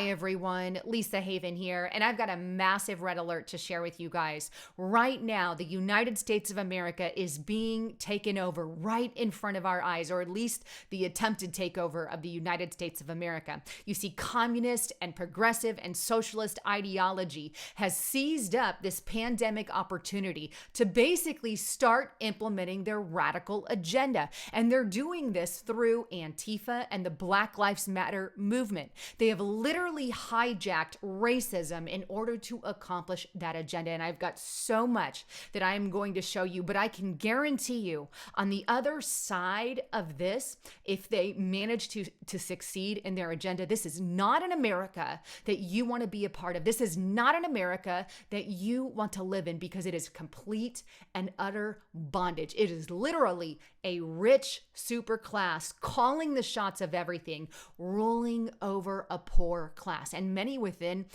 Hi everyone, Lisa Haven here, and I've got a massive red alert to share with you guys. Right now, the United States of America is being taken over right in front of our eyes, or at least the attempted takeover of the United States of America. You see, communist and progressive and socialist ideology has seized up this pandemic opportunity to basically start implementing their radical agenda. And they're doing this through Antifa and the Black Lives Matter movement. They have literally hijacked racism in order to accomplish that agenda. And I've got so much that I am going to show you, but I can guarantee you on the other side of this, if they manage to succeed in their agenda, this is not an America that you want to be a part of. This is not an America that you want to live in, because it is complete and utter bondage. It is literally a rich super class calling the shots of everything, ruling over a poor class. And many within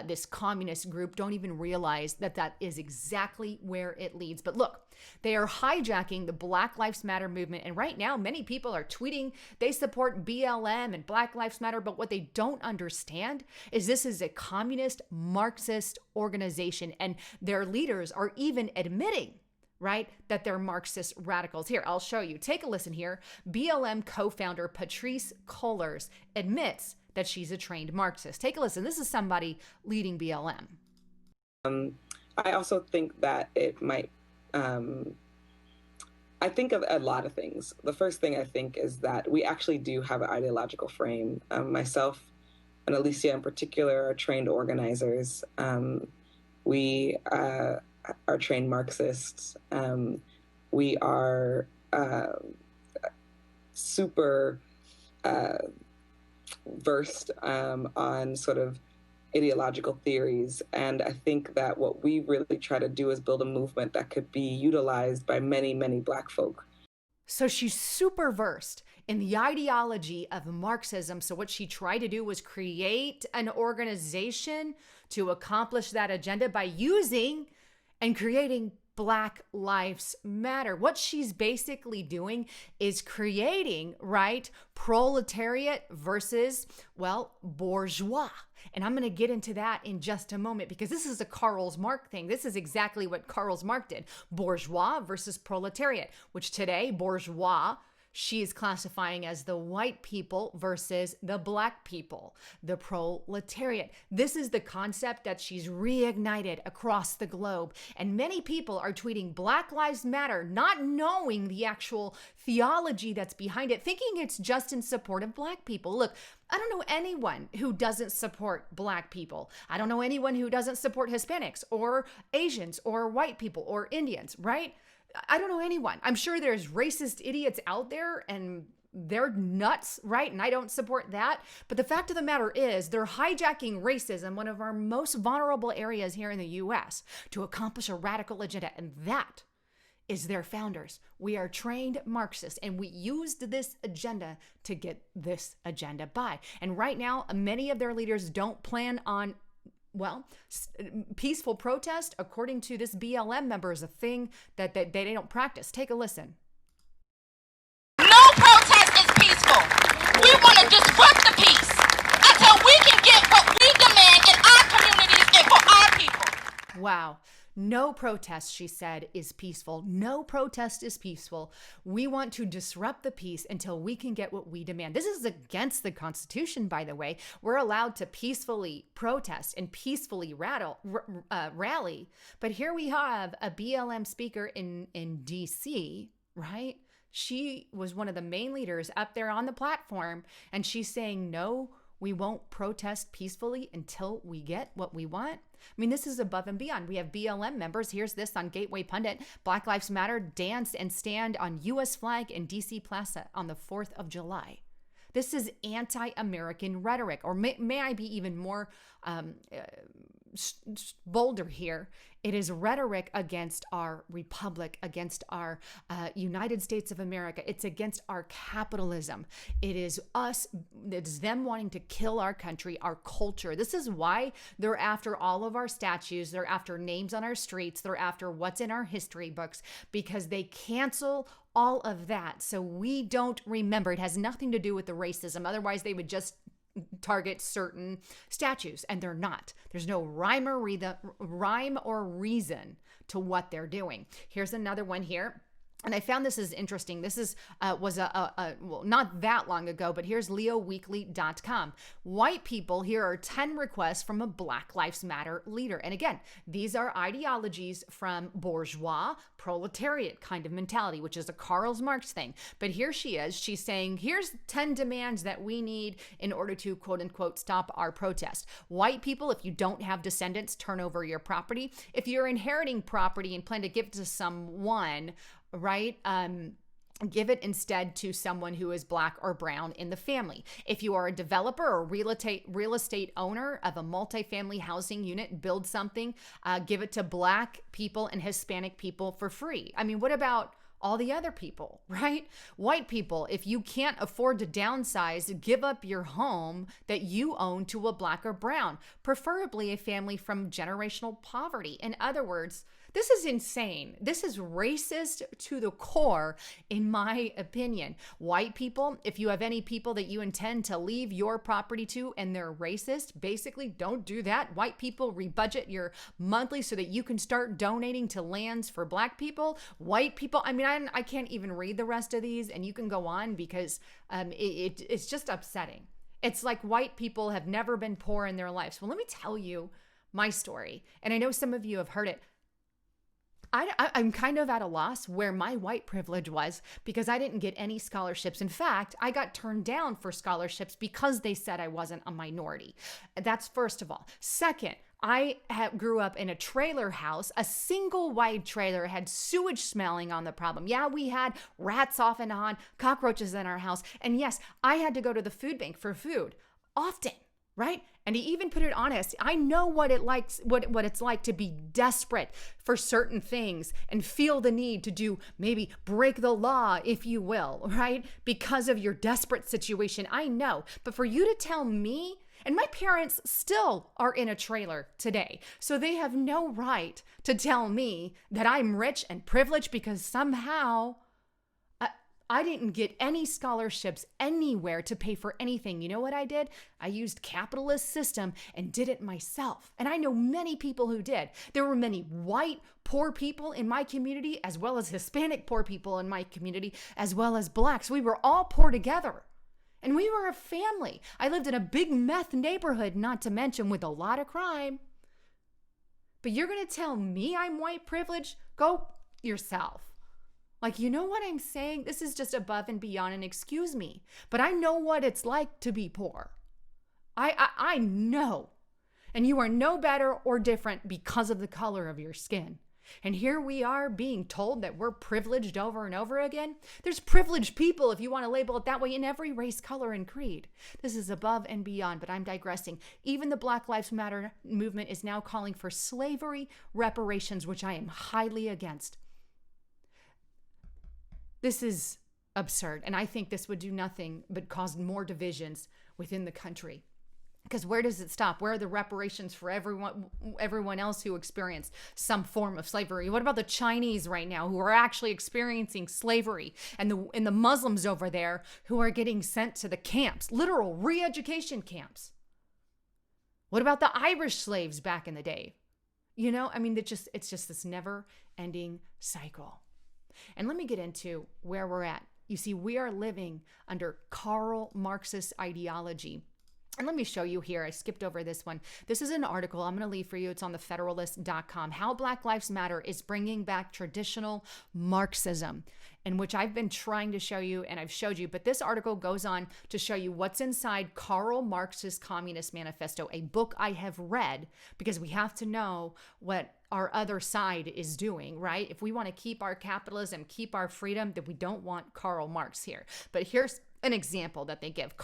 this communist group don't even realize that that is exactly where it leads. But look, they are hijacking the Black Lives Matter movement. And right now, many people are tweeting they support BLM and Black Lives Matter. But what they don't understand is this is a communist Marxist organization. And their leaders are even admitting, right, that they're Marxist radicals. Here, I'll show you. Take a listen here. BLM co-founder Patrice Cullors admits that she's a trained Marxist. Take a listen. This is somebody leading BLM. I also think that it might, I think of a lot of things. The first thing I think is that we actually do have an ideological frame. Myself and Alicia in particular are trained organizers. We are trained Marxists. We are super versed on sort of ideological theories. And I think that what we really try to do is build a movement that could be utilized by many, many Black folk. So she's super versed in the ideology of Marxism. So what she tried to do was create an organization to accomplish that agenda by using and creating Black Lives Matter. What she's basically doing is creating, right, proletariat versus, well, bourgeois. And I'm going to get into that in just a moment, because this is a Karl Marx thing. This is exactly what Karl Marx did. Bourgeois versus proletariat, which today, bourgeois, she is classifying as the white people versus the Black people, the proletariat. This is the concept that she's reignited across the globe. And many people are tweeting Black Lives Matter, not knowing the actual theology that's behind it, thinking it's just in support of Black people. Look, I don't know anyone who doesn't support Black people. I don't know anyone who doesn't support Hispanics or Asians or white people or Indians, right? I don't know anyone. I'm sure there's racist idiots out there and they're nuts, right? And I don't support that. But the fact of the matter is they're hijacking racism, one of our most vulnerable areas here in the US, to accomplish a radical agenda. And that is their founders. We are trained Marxists, and we used this agenda to get this agenda by. And right now, many of their leaders don't plan on, well, peaceful protest, according to this BLM member, is a thing that they don't practice. Take a listen. No protest is peaceful. We want to disrupt the peace until we can get what we demand in our communities and for our people. Wow. No protest, she said, is peaceful. No protest is peaceful. We want to disrupt the peace until we can get what we demand. This is against the Constitution, by the way. We're allowed to peacefully protest and peacefully rally. But here we have a BLM speaker in DC, right? She was one of the main leaders up there on the platform, and she's saying, no, we won't protest peacefully until we get what we want. I mean, this is above and beyond. We have BLM members. Here's this on Gateway Pundit. Black Lives Matter dance and stand on U.S. flag in D.C. Plaza on the 4th of July. This is anti-American rhetoric, or may I be even more bolder here. It is rhetoric against our republic, against our United States of America. It's against our capitalism. It is us, it's them wanting to kill our country, our culture. This is why they're after all of our statues. They're after names on our streets. They're after what's in our history books, because they cancel all of that so we don't remember. It has nothing to do with the racism. Otherwise, they would just target certain statues, and they're not. There's no rhyme or reason to what they're doing. Here's another one here. And I found this is interesting. This is was well, not that long ago, but here's leoweekly.com. White people, here are 10 requests from a Black Lives Matter leader. And again, these are ideologies from bourgeois, proletariat kind of mentality, which is a Karl Marx thing. But here she is. She's saying, here's 10 demands that we need in order to, quote unquote, stop our protest. White people, if you don't have descendants, turn over your property. If you're inheriting property and plan to give it to someone, right? Give it instead to someone who is Black or brown in the family. If you are a developer or real estate owner of a multifamily housing unit, build something, give it to Black people and Hispanic people for free. I mean, what about all the other people, right? White people, if you can't afford to downsize, give up your home that you own to a Black or brown, preferably a family from generational poverty. In other words, this is insane. This is racist to the core, in my opinion. White people, if you have any people that you intend to leave your property to and they're racist, basically don't do that. White people, rebudget your monthly so that you can start donating to lands for Black people. White people, I mean, I can't even read the rest of these, and you can go on because it's just upsetting. It's like white people have never been poor in their lives. Well, let me tell you my story, and I know some of you have heard it. I'm kind of at a loss where my white privilege was because I didn't get any scholarships. In fact, I got turned down for scholarships because they said I wasn't a minority. That's first of all. Second, I grew up in a trailer house. A single wide trailer had sewage smelling on the problem. Yeah, we had rats off and on, cockroaches in our house. And yes, I had to go to the food bank for food often. Right? And he even put it honest. I know what it's like to be desperate for certain things and feel the need to do, maybe break the law, if you will, right? Because of your desperate situation. I know. But for you to tell me, and my parents still are in a trailer today, so they have no right to tell me that I'm rich and privileged because somehow I didn't get any scholarships anywhere to pay for anything. You know what I did? I used capitalist system and did it myself. And I know many people who did. There were many white poor people in my community, as well as Hispanic poor people in my community, as well as Blacks. We were all poor together. And we were a family. I lived in a big meth neighborhood, not to mention with a lot of crime. But you're going to tell me I'm white privileged? Go yourself. Like, you know what I'm saying? This is just above and beyond, and excuse me, but I know what it's like to be poor. I know. And you are no better or different because of the color of your skin. And here we are being told that we're privileged over and over again. There's privileged people, if you want to label it that way, in every race, color, and creed. This is above and beyond, but I'm digressing. Even the Black Lives Matter movement is now calling for slavery reparations, which I am highly against. This is absurd, and I think this would do nothing but cause more divisions within the country. Because where does it stop? Where are the reparations for everyone else who experienced some form of slavery? What about the Chinese right now who are actually experiencing slavery, and the Muslims over there who are getting sent to the camps, literal re-education camps? What about the Irish slaves back in the day? You know, I mean, it's just this never-ending cycle. And let me get into where we're at. You see, we are living under Karl Marxist ideology. And let me show you here. I skipped over this one. This is an article I'm going to leave for you. It's on thefederalist.com. How Black Lives Matter is bringing back traditional Marxism, in which I've been trying to show you, and I've showed you. But this article goes on to show you what's inside Karl Marx's Communist Manifesto, a book I have read, because we have to know what our other side is doing, right? If we want to keep our capitalism, keep our freedom, then we don't want Karl Marx here. But here's an example that they give.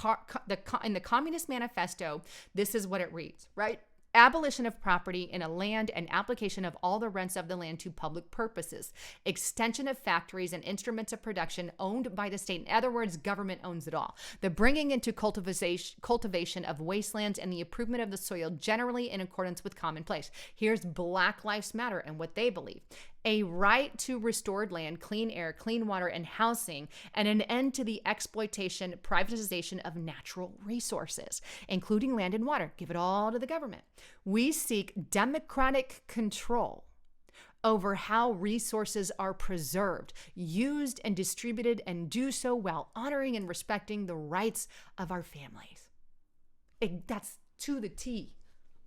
In the Communist Manifesto, this is what it reads, right? Abolition of property in a land and application of all the rents of the land to public purposes. Extension of factories and instruments of production owned by the state. In other words, government owns it all. The bringing into cultivation of wastelands and the improvement of the soil generally in accordance with commonplace. Here's Black Lives Matter and what they believe. a right to restored land, clean air, clean water, and housing, and an end to the exploitation, privatization of natural resources, including land and water. Give it all to the government. We seek democratic control over how resources are preserved, used, and distributed, and do so while honoring and respecting the rights of our families. That's to the T,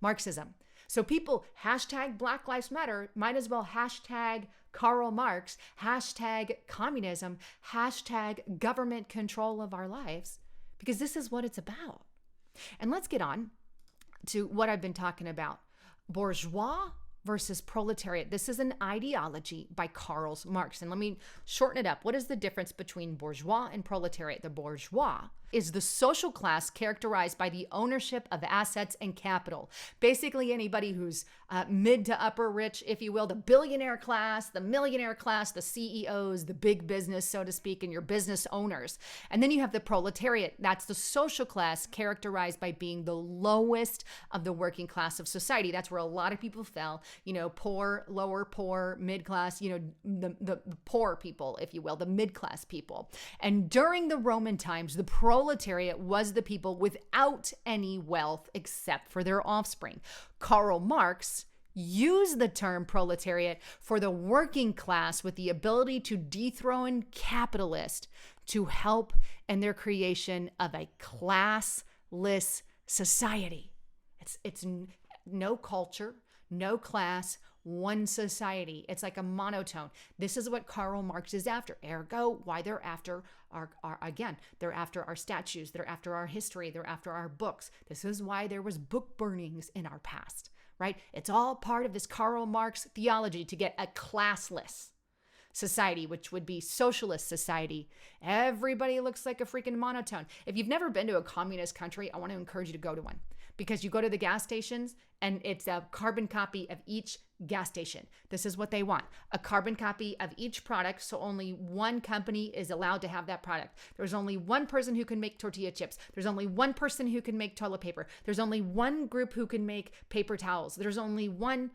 Marxism. So people hashtag Black Lives Matter, might as well hashtag Karl Marx, hashtag communism, hashtag government control of our lives, because this is what it's about. And let's get on to what I've been talking about. Bourgeois versus proletariat. This is an ideology by Karl Marx. And let me shorten it up. What is the difference between bourgeois and proletariat? The bourgeois is the social class characterized by the ownership of assets and capital. Basically, anybody who's mid to upper rich, if you will, the billionaire class, the millionaire class, the CEOs, the big business, so to speak, and your business owners. And then you have the proletariat. That's the social class characterized by being the lowest of the working class of society. That's where a lot of people fell, poor, lower poor, mid-class, the poor people, if you will, the mid-class people. And during the Roman times, the proletariat was the people without any wealth except for their offspring. Karl Marx used the term proletariat for the working class with the ability to dethrone capitalists to help in their creation of a classless society. It's no culture, no class, one society. It's like a monotone. This is what Karl Marx is after. Ergo, why they're after they're after our statues, they're after our history, they're after our books. This is why there was book burnings in our past, right? It's all part of this Karl Marx theology to get a classless society, which would be socialist society. Everybody looks like a freaking monotone. If you've never been to a communist country, I want to encourage you to go to one, because you go to the gas stations and it's a carbon copy of each gas station. This is what they want. A carbon copy of each product, so only one company is allowed to have that product. There's only one person who can make tortilla chips. There's only one person who can make toilet paper. There's only one group who can make paper towels. There's only one.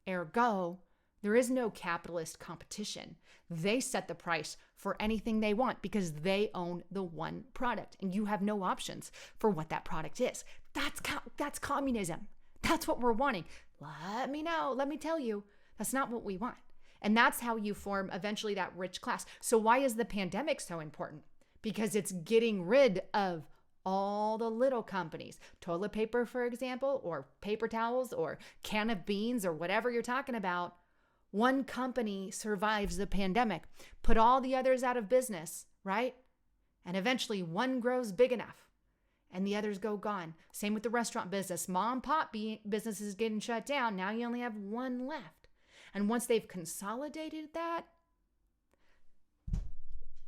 Ergo, there is no capitalist competition. They set the price for anything they want because they own the one product, and you have no options for what that product is. That's communism. That's what we're wanting. Let me know. Let me tell you, that's not what we want. And that's how you form eventually that rich class. So why is the pandemic so important? Because it's getting rid of all the little companies. Toilet paper, for example, or paper towels, or can of beans, or whatever you're talking about. One company survives the pandemic, put all the others out of business, right? And eventually one grows big enough and the others go gone. Same with the restaurant business. Mom and pop businesses getting shut down. Now you only have one left. And once they've consolidated that,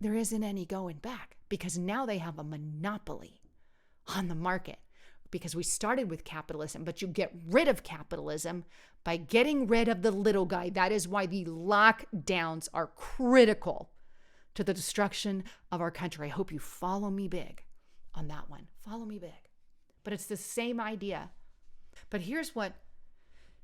there isn't any going back, because now they have a monopoly on the market. Because we started with capitalism, but you get rid of capitalism by getting rid of the little guy. That is why the lockdowns are critical to the destruction of our country. I hope you follow me big on that one. Follow me big. But it's the same idea. But here's what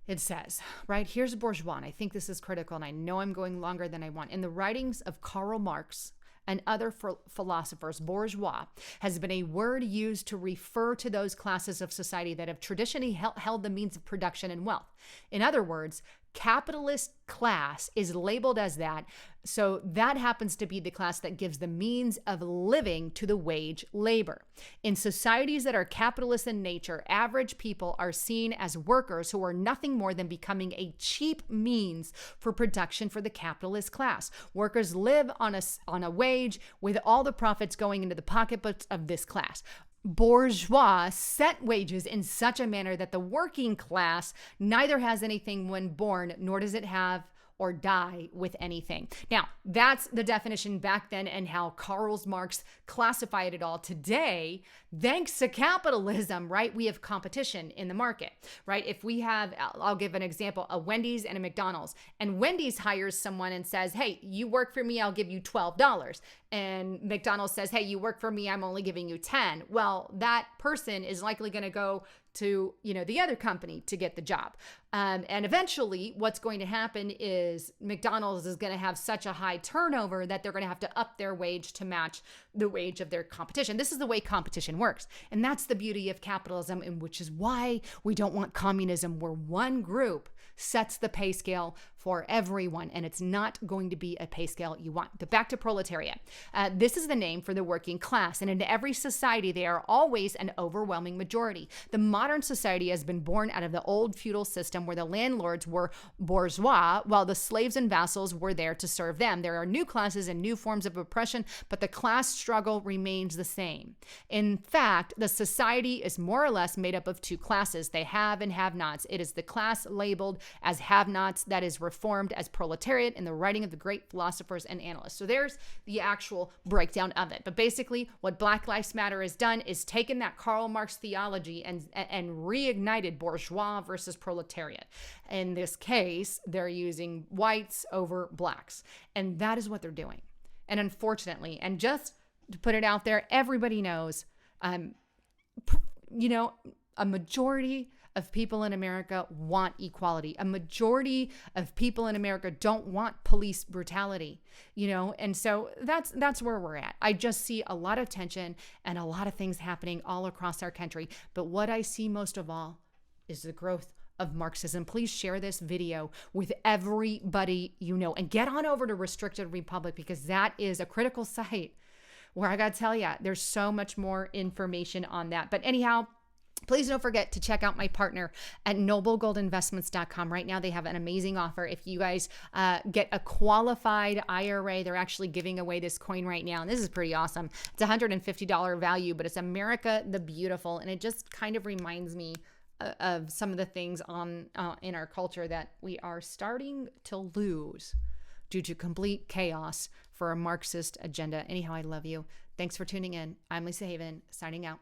it says, right? Here's bourgeois. And I think this is critical, and I know I'm going longer than I want. In the writings of Karl Marx and other philosophers, bourgeois has been a word used to refer to those classes of society that have traditionally held the means of production and wealth. In other words, capitalist class is labeled as that. So that happens to be the class that gives the means of living to the wage labor. In societies that are capitalist in nature, average people are seen as workers who are nothing more than becoming a cheap means for production for the capitalist class. Workers live on a wage, with all the profits going into the pocketbooks of this class. Bourgeois set wages in such a manner that the working class neither has anything when born, nor does it have or die with anything. Now, that's the definition back then and how Karl Marx classified it all. Today, thanks to capitalism, right, we have competition in the market, right? If we have, I'll give an example, a Wendy's and a McDonald's, and Wendy's hires someone and says, hey, you work for me, I'll give you $12. and McDonald's says, hey, you work for me, I'm only giving you 10. Well, that person is likely going to go to, the other company to get the job. And eventually what's going to happen is McDonald's is going to have such a high turnover that they're going to have to up their wage to match the wage of their competition. This is the way competition works. And that's the beauty of capitalism, and which is why we don't want communism, where one group sets the pay scale for everyone, and it's not going to be a pay scale you want. But back to proletariat. This is the name for the working class, and in every society, they are always an overwhelming majority. The modern society has been born out of the old feudal system where the landlords were bourgeois, while the slaves and vassals were there to serve them. There are new classes and new forms of oppression, but the class struggle remains the same. In fact, the society is more or less made up of two classes, they have and have-nots. It is the class labeled as have-nots that is reformed as proletariat in the writing of the great philosophers and analysts. So there's the actual breakdown of it. But basically, what Black Lives Matter has done is taken that Karl Marx theology and reignited bourgeois versus proletariat. In this case, they're using whites over blacks. And that is what they're doing. And unfortunately, and just to put it out there, everybody knows, a majority of people in America want equality. A majority of people in America don't want police brutality, and so that's where we're at. I just see a lot of tension and a lot of things happening all across our country. But what I see most of all is the growth of Marxism. Please share this video with everybody and get on over to Restricted Republic, because that is a critical site where I got to tell you, there's so much more information on that. But anyhow, please don't forget to check out my partner at noblegoldinvestments.com. Right now, they have an amazing offer. If you guys get a qualified IRA, they're actually giving away this coin right now. And this is pretty awesome. It's $150 value, but it's America the Beautiful. And it just kind of reminds me of some of the things in our culture that we are starting to lose due to complete chaos for a Marxist agenda. Anyhow, I love you. Thanks for tuning in. I'm Lisa Haven, signing out.